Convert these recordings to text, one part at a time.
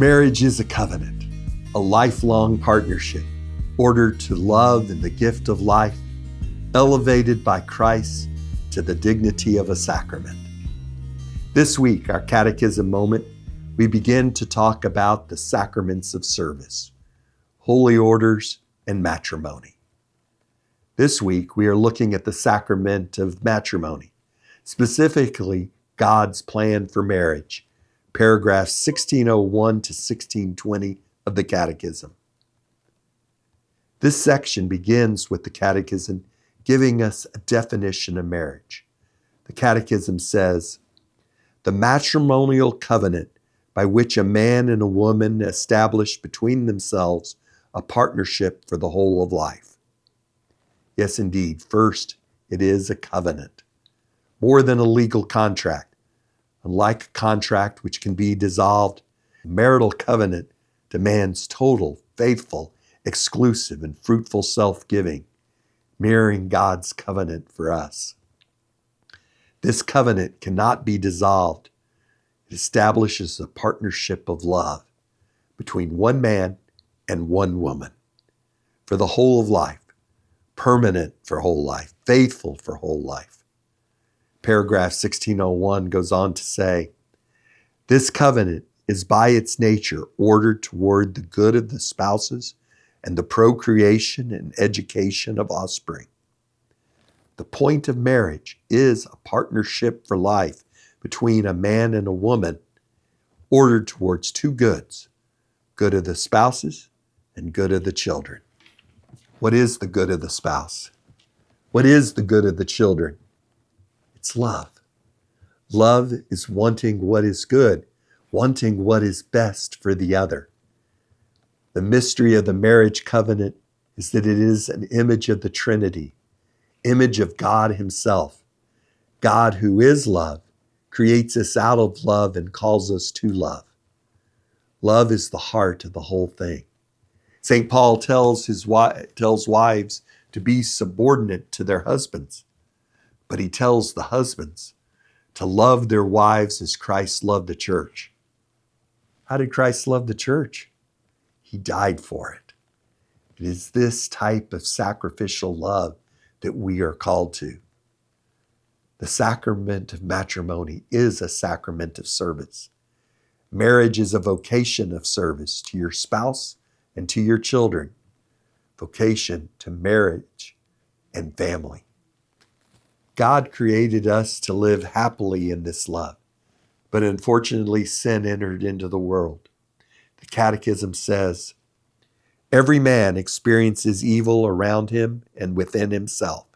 Marriage is a covenant, a lifelong partnership, ordered to love and the gift of life, elevated by Christ to the dignity of a sacrament. This week, our Catechism Moment, we begin to talk about the sacraments of service, holy orders, and matrimony. This week, we are looking at the sacrament of matrimony, specifically God's plan for marriage, paragraphs 1601 to 1620 of the Catechism. This section begins with the Catechism giving us a definition of marriage. The Catechism says, "The matrimonial covenant by which a man and a woman establish between themselves a partnership for the whole of life." Yes, indeed, first, it is a covenant, more than a legal contract. Unlike a contract which can be dissolved, a marital covenant demands total, faithful, exclusive, and fruitful self-giving, mirroring God's covenant for us. This covenant cannot be dissolved. It establishes a partnership of love between one man and one woman for the whole of life, permanent for whole life, faithful for whole life. Paragraph 1601 goes on to say, "This covenant is by its nature ordered toward the good of the spouses and the procreation and education of offspring. The point of marriage is a partnership for life between a man and a woman, ordered towards two goods, good of the spouses and good of the children." What is the good of the spouse? What is the good of the children? It's love. Love is wanting what is good, wanting what is best for the other. The mystery of the marriage covenant is that it is an image of the Trinity, image of God Himself. God, who is love, creates us out of love and calls us to love. Love is the heart of the whole thing. St. Paul tells wives to be subordinate to their husbands, but he tells the husbands to love their wives as Christ loved the church. How did Christ love the church? He died for it. It is this type of sacrificial love that we are called to. The sacrament of matrimony is a sacrament of service. Marriage is a vocation of service to your spouse and to your children. Vocation to marriage and family. God created us to live happily in this love, but unfortunately sin entered into the world. The Catechism says, "Every man experiences evil around him and within himself.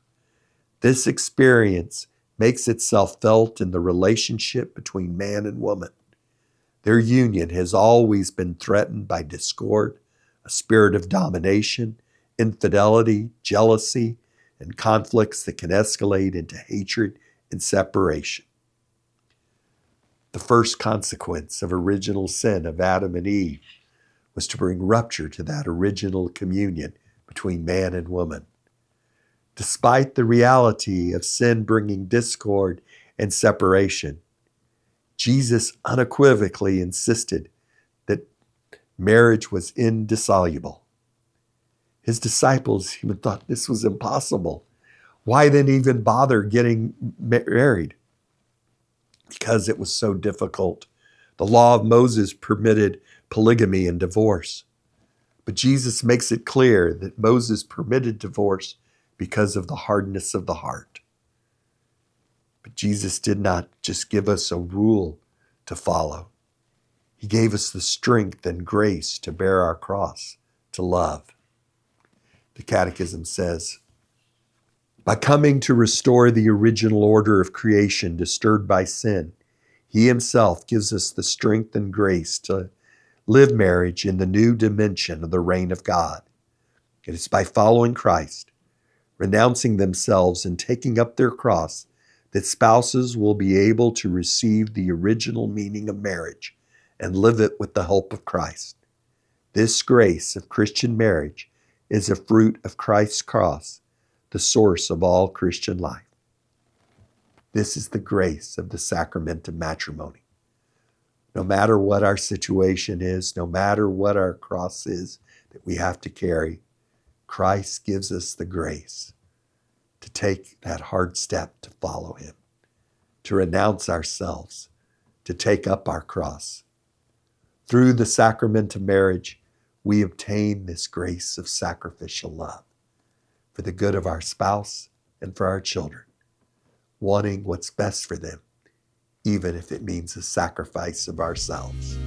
This experience makes itself felt in the relationship between man and woman. Their union has always been threatened by discord, a spirit of domination, infidelity, jealousy, and conflicts that can escalate into hatred and separation. The first consequence of original sin of Adam and Eve was to bring rupture to that original communion between man and woman. Despite the reality of sin bringing discord and separation, Jesus unequivocally insisted that marriage was indissoluble. His disciples even thought this was impossible. Why then even bother getting married? Because it was so difficult. The law of Moses permitted polygamy and divorce. But Jesus makes it clear that Moses permitted divorce because of the hardness of the heart. But Jesus did not just give us a rule to follow. He gave us the strength and grace to bear our cross, to love. The Catechism says, "By coming to restore the original order of creation disturbed by sin, He Himself gives us the strength and grace to live marriage in the new dimension of the reign of God. It is by following Christ, renouncing themselves and taking up their cross, that spouses will be able to receive the original meaning of marriage and live it with the help of Christ. This grace of Christian marriage is a fruit of Christ's cross, the source of all Christian life. This is the grace of the sacrament of matrimony. No matter what our situation is, no matter what our cross is that we have to carry, Christ gives us the grace to take that hard step to follow him, to renounce ourselves, to take up our cross. Through the sacrament of marriage, we obtain this grace of sacrificial love for the good of our spouse and for our children, wanting what's best for them, even if it means a sacrifice of ourselves.